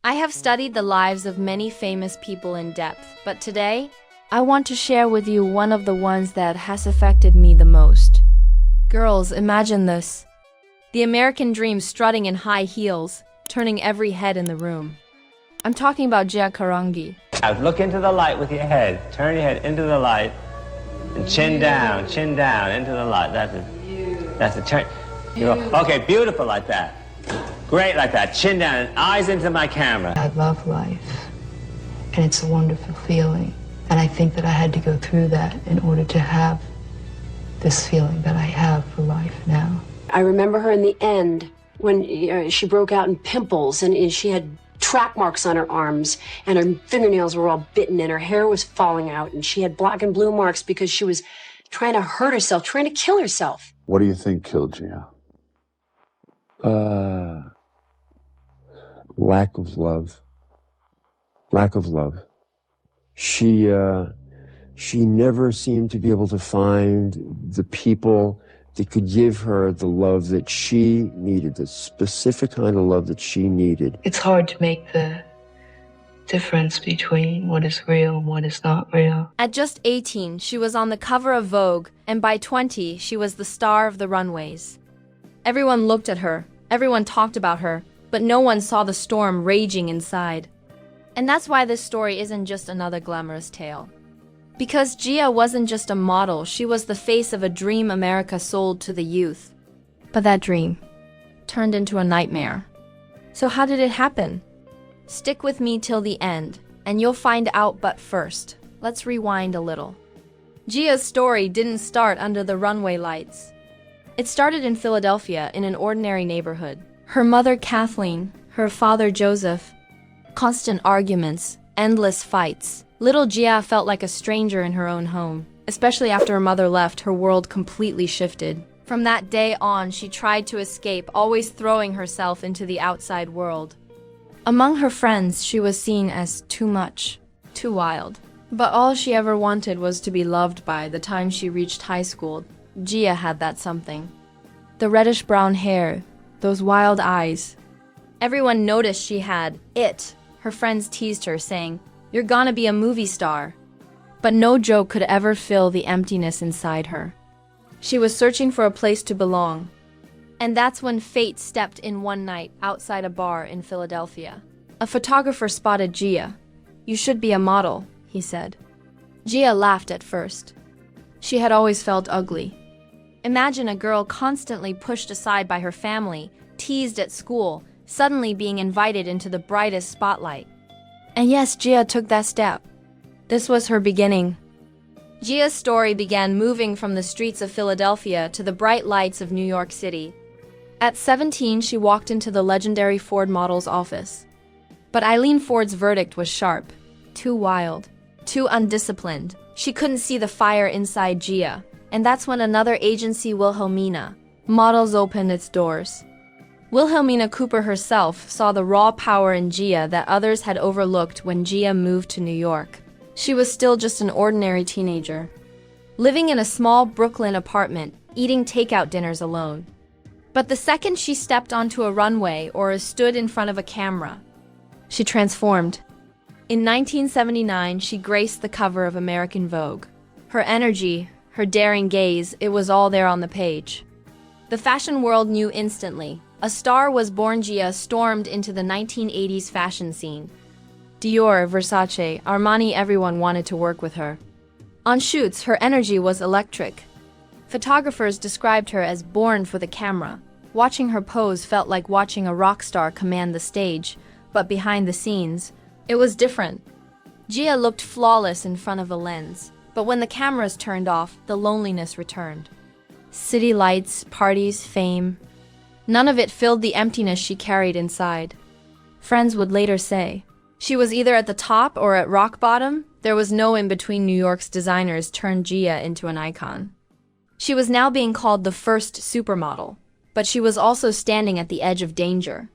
I have studied the lives of many famous people in depth, but today, I want to share with you one of the ones that has affected me the most. Girls, imagine this. The American dream strutting in high heels, turning every head in the room. I'm talking about Gia Carangi. Now look into the light with your head. Turn your head into the light. And chin down into the light. That's a turn. You go, okay, beautiful like that. Great like that. Chin down and eyes into my camera. I love life, and it's a wonderful feeling. And I think that I had to go through that in order to have this feeling that I have for life now. I remember her in the end when she broke out in pimples and she had track marks on her arms and her fingernails were all bitten and her hair was falling out and she had black and blue marks because she was trying to hurt herself, trying to kill herself. What do you think killed Gia? Lack of love. Lack of love. She never seemed to be able to find the people that could give her the love that she needed, the specific kind of love that she needed. It's hard to make the difference between what is real and what is not real. At just 18, she was on the cover of Vogue, and by 20, she was the star of the runways. Everyone looked at her, everyone talked about her, but no one saw the storm raging inside. And that's why this story isn't just another glamorous tale. Because Gia wasn't just a model, she was the face of a dream America sold to the youth. But that dream turned into a nightmare. So how did it happen? Stick with me till the end, and you'll find out, but first, let's rewind a little. Gia's story didn't start under the runway lights. It started in Philadelphia in an ordinary neighborhood. Her mother Kathleen, her father Joseph, constant arguments, endless fights. Little Gia felt like a stranger in her own home. Especially after her mother left, her world completely shifted. From that day on, she tried to escape, always throwing herself into the outside world. Among her friends, she was seen as too much, too wild. But all she ever wanted was to be loved by. The time she reached high school, Gia had that something. The reddish-brown hair, those wild eyes. Everyone noticed she had it. Her friends teased her, saying, "You're gonna be a movie star." But no joke could ever fill the emptiness inside her. She was searching for a place to belong. And that's when fate stepped in one night outside a bar in Philadelphia. A photographer spotted Gia. "You should be a model," he said. Gia laughed at first. She had always felt ugly. Imagine a girl constantly pushed aside by her family, teased at school, suddenly being invited into the brightest spotlight. And yes, Gia took that step. This was her beginning. Gia's story began moving from the streets of Philadelphia to the bright lights of New York City. At 17, she walked into the legendary Ford model's office. But Eileen Ford's verdict was sharp. Too wild. Too undisciplined. She couldn't see the fire inside Gia. And that's when another agency, Wilhelmina, Models, opened its doors. Wilhelmina Cooper herself saw the raw power in Gia that others had overlooked when Gia moved to New York. She was still just an ordinary teenager, living in a small Brooklyn apartment, eating takeout dinners alone. But the second she stepped onto a runway or stood in front of a camera, she transformed. In 1979, she graced the cover of American Vogue. Her energy, her daring gaze, it was all there on the page. The fashion world knew instantly. A star was born. Gia stormed into the 1980s fashion scene. Dior, Versace, Armani, everyone wanted to work with her. On shoots, her energy was electric. Photographers described her as born for the camera. Watching her pose felt like watching a rock star command the stage, but behind the scenes, it was different. Gia looked flawless in front of a lens, but when the cameras turned off, the loneliness returned. City lights, parties, fame. None of it filled the emptiness she carried inside. Friends would later say, she was either at the top or at rock bottom. There was no in-between. New York's designers turned Gia into an icon. She was now being called the first supermodel, but she was also standing at the edge of danger.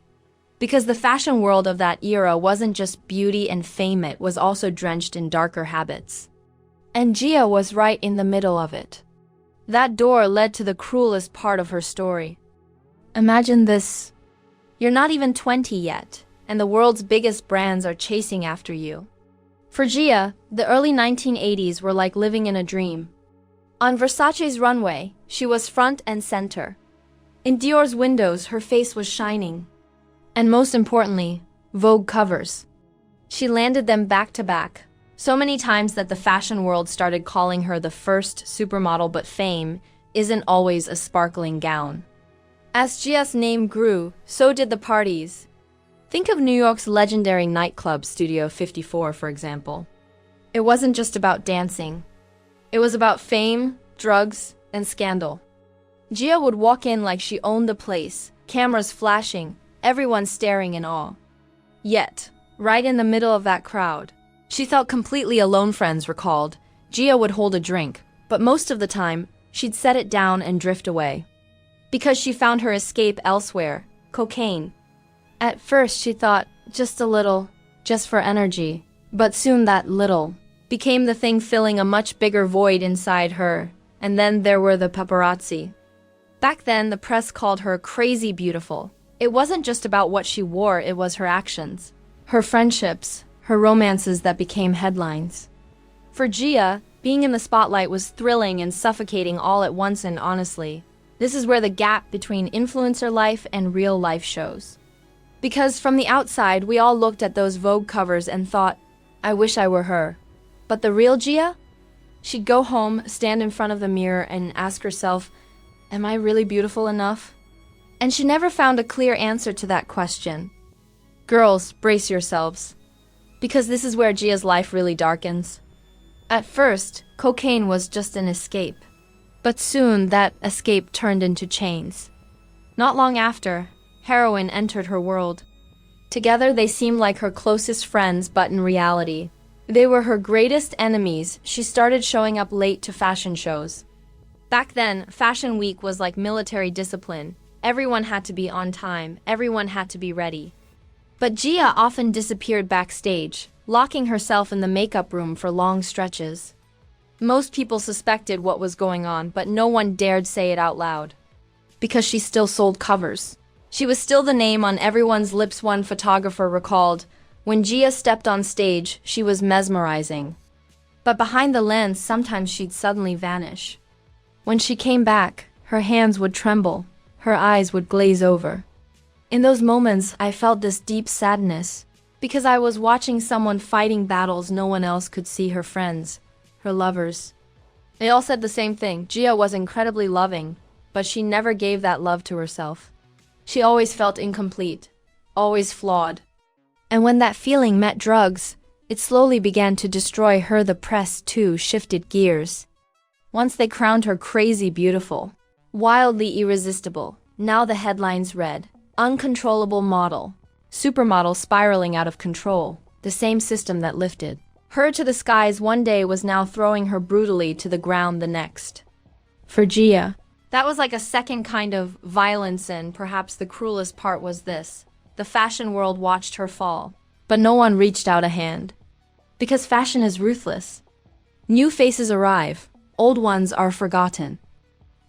Because the fashion world of that era wasn't just beauty and fame, it was also drenched in darker habits. And Gia was right in the middle of it. That door led to the cruelest part of her story. Imagine this. You're not even 20 yet. and the world's biggest brands are chasing after you. For Gia, the early 1980s were like living in a dream. On Versace's runway, she was front and center. In Dior's windows, her face was shining. And most importantly, Vogue covers. She landed them back to back, so many times that the fashion world started calling her the first supermodel, but fame isn't always a sparkling gown. As Gia's name grew, so did the parties. Think of New York's legendary nightclub Studio 54, for example. It wasn't just about dancing. It was about fame, drugs, and scandal. Gia would walk in like she owned the place, cameras flashing, everyone staring in awe. Yet, right in the middle of that crowd, she felt completely alone. Friends recalled, Gia would hold a drink, but most of the time, she'd set it down and drift away. Because she found her escape elsewhere, cocaine. At first, she thought, just a little, just for energy. But soon that little became the thing filling a much bigger void inside her. And then there were the paparazzi. Back then, the press called her crazy beautiful. It wasn't just about what she wore, it was her actions. Her friendships, her romances that became headlines. For Gia, being in the spotlight was thrilling and suffocating all at once, and honestly, this is where the gap between influencer life and real life shows. Because from the outside, we all looked at those Vogue covers and thought, I wish I were her. But the real Gia? She'd go home, stand in front of the mirror, and ask herself, am I really beautiful enough? And she never found a clear answer to that question. Girls, brace yourselves. Because this is where Gia's life really darkens. At first, cocaine was just an escape. But soon, that escape turned into chains. Not long after, heroin entered her world. Together, they seemed like her closest friends, but in reality, they were her greatest enemies. She started showing up late to fashion shows. Back then, Fashion Week was like military discipline. Everyone had to be on time, everyone had to be ready. But Gia often disappeared backstage, locking herself in the makeup room for long stretches. Most people suspected what was going on, but no one dared say it out loud. Because she still sold covers. She was still the name on everyone's lips. One photographer recalled, when Gia stepped on stage, she was mesmerizing. But behind the lens, sometimes she'd suddenly vanish. When she came back, her hands would tremble, her eyes would glaze over. In those moments, I felt this deep sadness, because I was watching someone fighting battles no one else could see. Her friends, her lovers. They all said the same thing. Gia was incredibly loving, but she never gave that love to herself. She always felt incomplete, always flawed. And when that feeling met drugs, it slowly began to destroy her. The press, too, shifted gears. Once they crowned her crazy beautiful, wildly irresistible. Now the headlines read, uncontrollable model, supermodel spiraling out of control. The same system that lifted her to the skies one day was now throwing her brutally to the ground the next. For Gia, that was like a second kind of violence, and perhaps the cruelest part was this. The fashion world watched her fall, but no one reached out a hand. Because fashion is ruthless. New faces arrive, old ones are forgotten.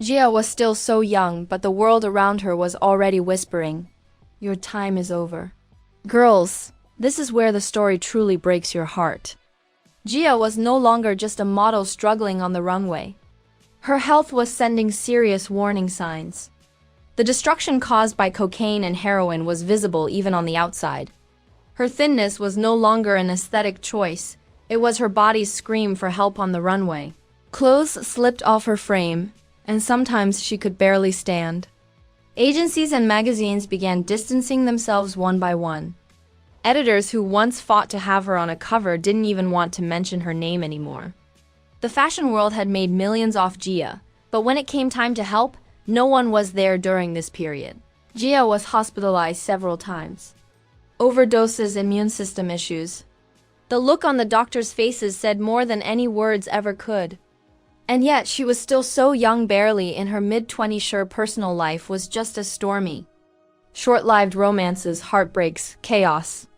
Gia was still so young, but the world around her was already whispering, your time is over. Girls, this is where the story truly breaks your heart. Gia was no longer just a model struggling on the runway. Her health was sending serious warning signs. The destruction caused by cocaine and heroin was visible even on the outside. Her thinness was no longer an aesthetic choice. It was her body's scream for help on the runway. Clothes slipped off her frame, and sometimes she could barely stand. Agencies and magazines began distancing themselves one by one. Editors who once fought to have her on a cover didn't even want to mention her name anymore. The fashion world had made millions off Gia, but when it came time to help, no one was there during this period. Gia was hospitalized several times. Overdoses, immune system issues. The look on the doctors' faces said more than any words ever could. And yet, she was still so young, barely in her mid-20s. Her personal life was just as stormy. Short-lived romances, heartbreaks, chaos.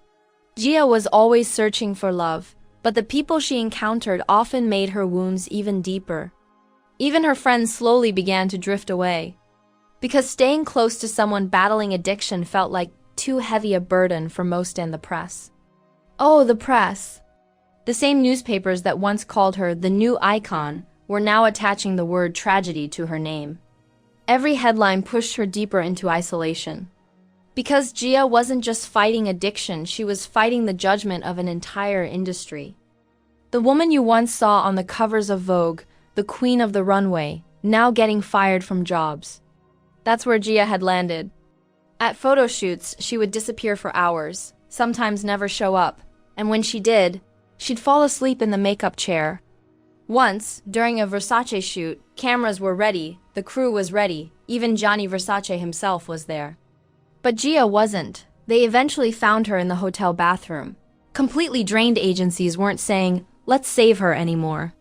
Gia was always searching for love, but the people she encountered often made her wounds even deeper. Even her friends slowly began to drift away. Because staying close to someone battling addiction felt like too heavy a burden for most in the press. Oh, the press! The same newspapers that once called her the new icon were now attaching the word tragedy to her name. Every headline pushed her deeper into isolation. Because Gia wasn't just fighting addiction, she was fighting the judgment of an entire industry. The woman you once saw on the covers of Vogue, the queen of the runway, now getting fired from jobs. That's where Gia had landed. At photo shoots, she would disappear for hours, sometimes never show up, and when she did, she'd fall asleep in the makeup chair. Once, during a Versace shoot, cameras were ready, the crew was ready, even Gianni Versace himself was there. But Gia wasn't. They eventually found her in the hotel bathroom. Completely drained agencies weren't saying, "Let's save her" anymore.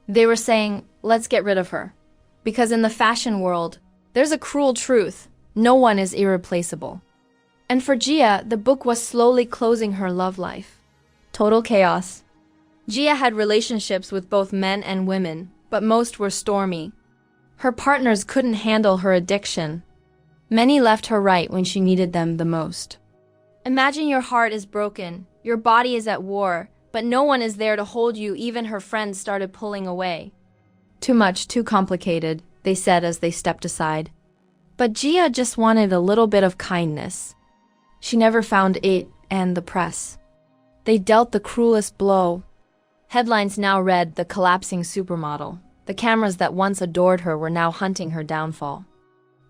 They were saying, "Let's get rid of her." Because in the fashion world, there's a cruel truth. No one is irreplaceable. And for Gia, the book was slowly closing her love life. Total chaos. Gia had relationships with both men and women, but most were stormy. Her partners couldn't handle her addiction. Many left her right when she needed them the most. Imagine your heart is broken, your body is at war, but no one is there to hold you. Even her friends started pulling away. Too much, too complicated, they said as they stepped aside. But Gia just wanted a little bit of kindness. She never found it and the press. They dealt the cruelest blow. Headlines now read, "The collapsing supermodel." The cameras that once adored her were now hunting her downfall.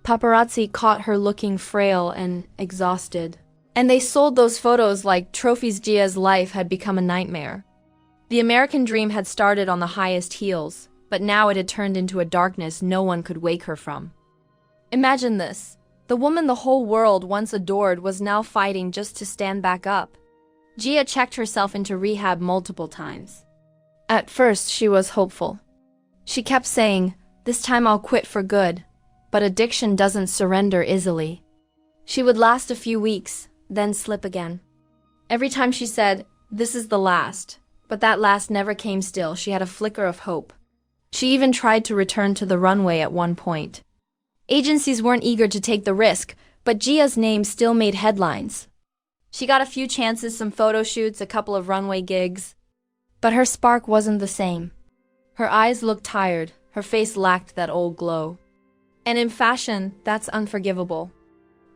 Paparazzi caught her looking frail and exhausted. And they sold those photos like trophies. Gia's life had become a nightmare. The American dream had started on the highest heels, but now it had turned into a darkness no one could wake her from. Imagine this. The woman the whole world once adored was now fighting just to stand back up. Gia checked herself into rehab multiple times. At first, she was hopeful. She kept saying, "This time I'll quit for good." But addiction doesn't surrender easily. She would last a few weeks, then slip again. Every time she said, "This is the last," but that last never came still. She had a flicker of hope. She even tried to return to the runway at one point. Agencies weren't eager to take the risk, but Gia's name still made headlines. She got a few chances, some photo shoots, a couple of runway gigs. But her spark wasn't the same. Her eyes looked tired, her face lacked that old glow. And in fashion, that's unforgivable.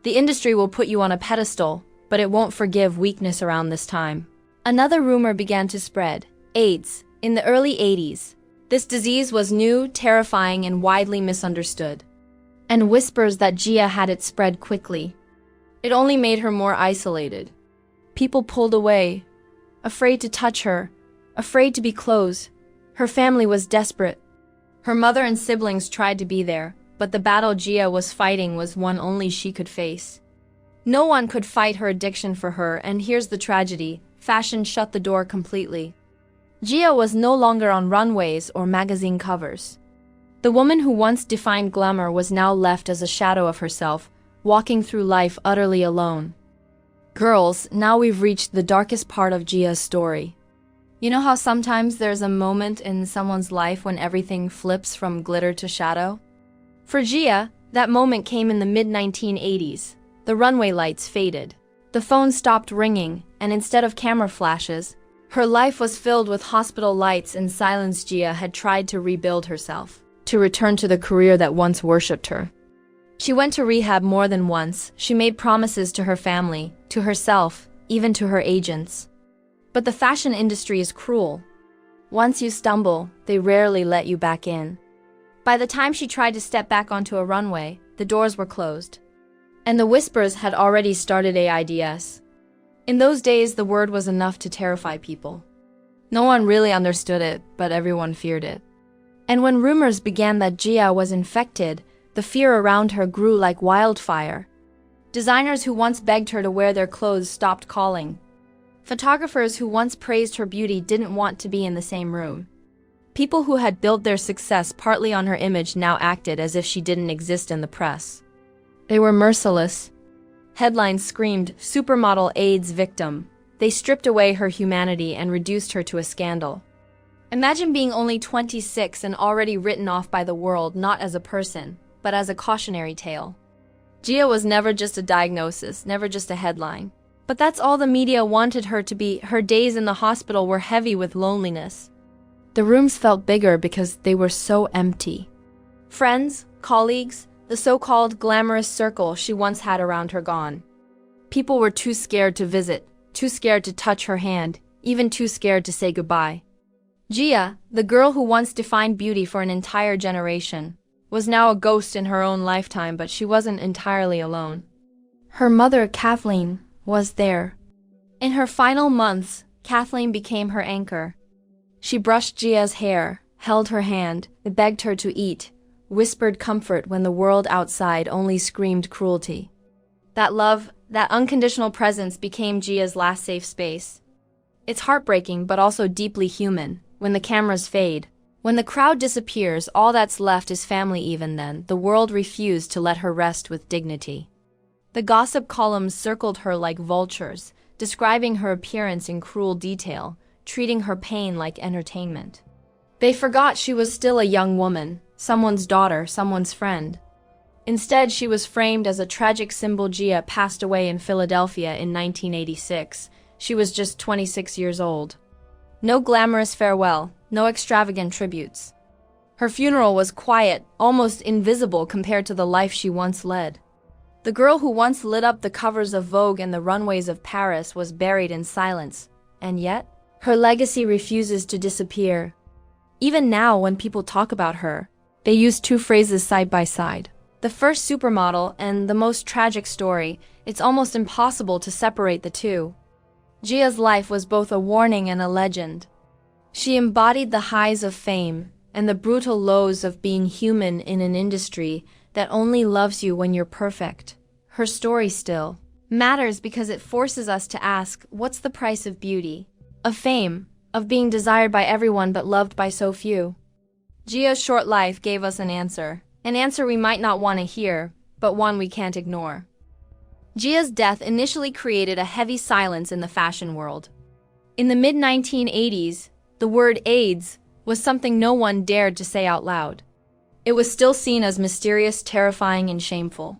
The industry will put you on a pedestal, but it won't forgive weakness around this time. Another rumor began to spread: AIDS, in the early 80s. This disease was new, terrifying, and widely misunderstood. And whispers that Gia had it spread quickly. It only made her more isolated. People pulled away, afraid to touch her, afraid to be close. Her family was desperate. Her mother and siblings tried to be there, but the battle Gia was fighting was one only she could face. No one could fight her addiction for her, and here's the tragedy: fashion shut the door completely. Gia was no longer on runways or magazine covers. The woman who once defined glamour was now left as a shadow of herself, walking through life utterly alone. Girls, now we've reached the darkest part of Gia's story. You know how sometimes there's a moment in someone's life when everything flips from glitter to shadow? For Gia, that moment came in the mid-1980s. The runway lights faded. The phone stopped ringing, and instead of camera flashes, her life was filled with hospital lights and silence. Gia had tried to rebuild herself, to return to the career that once worshipped her. She went to rehab more than once. She made promises to her family, to herself, even to her agents. But the fashion industry is cruel. Once you stumble, they rarely let you back in. By the time she tried to step back onto a runway, the doors were closed. And the whispers had already started AIDS. In those days, the word was enough to terrify people. No one really understood it, but everyone feared it. And when rumors began that Gia was infected, the fear around her grew like wildfire. Designers who once begged her to wear their clothes stopped calling. Photographers who once praised her beauty didn't want to be in the same room. People who had built their success partly on her image now acted as if she didn't exist in the press. They were merciless. Headlines screamed, "Supermodel AIDS victim." They stripped away her humanity and reduced her to a scandal. Imagine being only 26 and already written off by the world, not as a person, but as a cautionary tale. Gia was never just a diagnosis, never just a headline. But that's all the media wanted her to be. Her days in the hospital were heavy with loneliness. The rooms felt bigger because they were so empty. Friends, colleagues, the so-called glamorous circle she once had around her gone. People were too scared to visit, too scared to touch her hand, even too scared to say goodbye. Gia, the girl who once defined beauty for an entire generation, was now a ghost in her own lifetime, but she wasn't entirely alone. Her mother, Kathleen, was there. In her final months, Kathleen became her anchor. She brushed Gia's hair, held her hand, begged her to eat, whispered comfort when the world outside only screamed cruelty. That love, that unconditional presence became Gia's last safe space. It's heartbreaking but also deeply human. When the cameras fade, when the crowd disappears, all that's left is family. Even then, the world refused to let her rest with dignity. The gossip columns circled her like vultures, describing her appearance in cruel detail, treating her pain like entertainment. They forgot she was still a young woman, someone's daughter, someone's friend. Instead, she was framed as a tragic symbol. Gia passed away in Philadelphia in 1986. She was just 26 years old. No glamorous farewell, no extravagant tributes. Her funeral was quiet, almost invisible compared to the life she once led. The girl who once lit up the covers of Vogue and the runways of Paris was buried in silence, and yet, her legacy refuses to disappear. Even now, when people talk about her, they use two phrases side by side. The first, supermodel, and the most tragic story. It's almost impossible to separate the two. Gia's life was both a warning and a legend. She embodied the highs of fame and the brutal lows of being human in an industry that only loves you when you're perfect. Her story still matters because it forces us to ask, what's the price of beauty? Of fame, of being desired by everyone but loved by so few? Gia's short life gave us an answer we might not want to hear, but one we can't ignore. Gia's death initially created a heavy silence in the fashion world. In the mid-1980s, the word AIDS was something no one dared to say out loud. It was still seen as mysterious, terrifying, and shameful.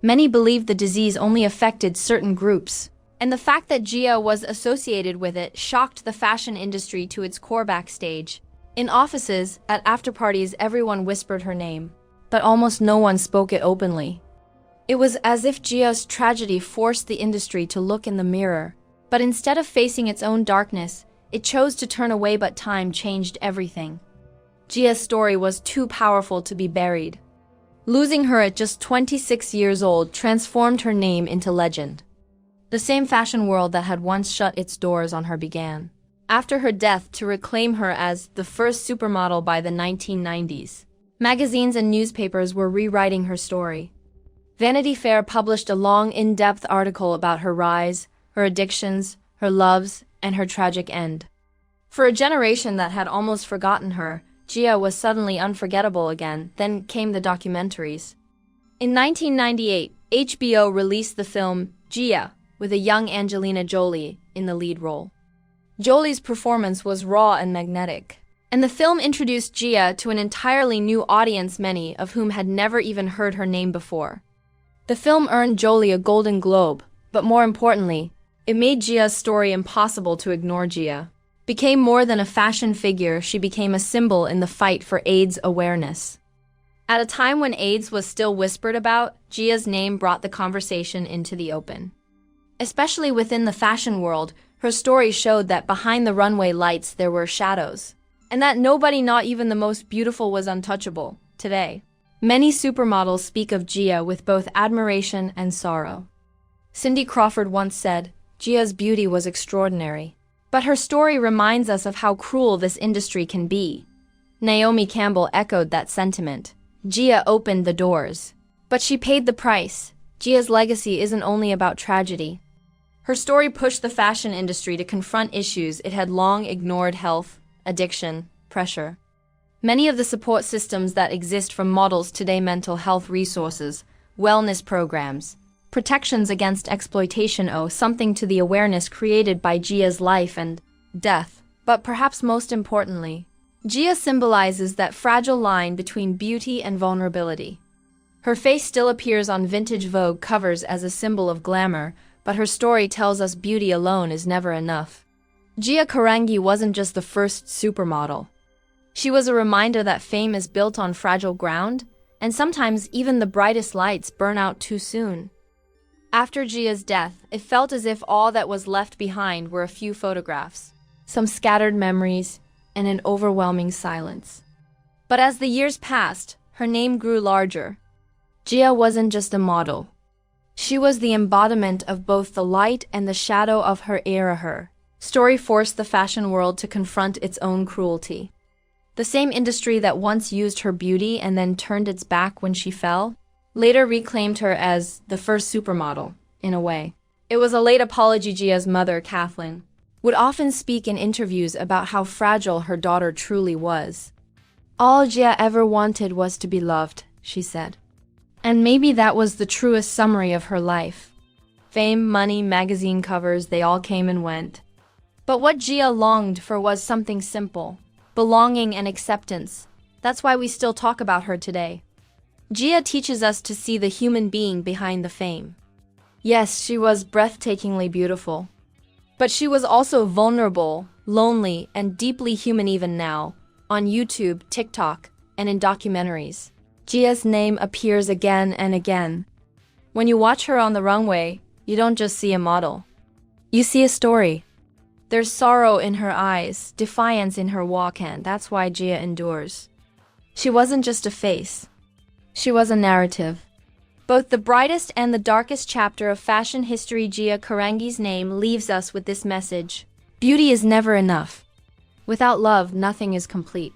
Many believed the disease only affected certain groups, and the fact that Gia was associated with it shocked the fashion industry to its core. Backstage, in offices, at after-parties, everyone whispered her name, but almost no one spoke it openly. It was as if Gia's tragedy forced the industry to look in the mirror, but instead of facing its own darkness, it chose to turn away. But time changed everything. Gia's story was too powerful to be buried. Losing her at just 26 years old transformed her name into legend. The same fashion world that had once shut its doors on her began, after her death, to reclaim her as the first supermodel. By the 1990s, magazines and newspapers were rewriting her story. Vanity Fair published a long, in-depth article about her rise, her addictions, her loves, and her tragic end. For a generation that had almost forgotten her, Gia was suddenly unforgettable again. Then came the documentaries. In 1998, HBO released the film Gia, with a young Angelina Jolie in the lead role. Jolie's performance was raw and magnetic, and the film introduced Gia to an entirely new audience, many of whom had never even heard her name before. The film earned Jolie a Golden Globe, but more importantly, it made Gia's story impossible to ignore. Gia became more than a fashion figure. She became a symbol in the fight for AIDS awareness. At a time when AIDS was still whispered about, Gia's name brought the conversation into the open. Especially within the fashion world, her story showed that behind the runway lights there were shadows, and that nobody, not even the most beautiful, was untouchable. Today, many supermodels speak of Gia with both admiration and sorrow. Cindy Crawford once said, "Gia's beauty was extraordinary, but her story reminds us of how cruel this industry can be." Naomi Campbell echoed that sentiment. Gia opened the doors, but she paid the price. Gia's legacy isn't only about tragedy. Her story pushed the fashion industry to confront issues it had long ignored: health, addiction, pressure. Many of the support systems that exist for models today, mental health resources, wellness programs, protections against exploitation, owe something to the awareness created by Gia's life and death. But perhaps most importantly, Gia symbolizes that fragile line between beauty and vulnerability. Her face still appears on vintage Vogue covers as a symbol of glamour, but her story tells us beauty alone is never enough. Gia Carangi wasn't just the first supermodel. She was a reminder that fame is built on fragile ground, and sometimes even the brightest lights burn out too soon. After Gia's death, it felt as if all that was left behind were a few photographs, some scattered memories, and an overwhelming silence. But as the years passed, her name grew larger. Gia wasn't just a model. She was the embodiment of both the light and the shadow of her era. Her story forced the fashion world to confront its own cruelty. The same industry that once used her beauty and then turned its back when she fell, later reclaimed her as the first supermodel, in a way. It was a late apology. Gia's mother, Kathleen, would often speak in interviews about how fragile her daughter truly was. "All Gia ever wanted was to be loved," she said. And maybe that was the truest summary of her life. Fame, money, magazine covers, they all came and went. But what Gia longed for was something simple: belonging and acceptance. That's why we still talk about her today. Gia teaches us to see the human being behind the fame. Yes, she was breathtakingly beautiful. But she was also vulnerable, lonely, and deeply human even now, on YouTube, TikTok, and in documentaries. Gia's name appears again and again. When you watch her on the runway, you don't just see a model. You see a story. There's sorrow in her eyes, defiance in her walk, and that's why Gia endures. She wasn't just a face. She was a narrative. Both the brightest and the darkest chapter of fashion history. Gia Carangi's name leaves us with this message: beauty is never enough. Without love, nothing is complete.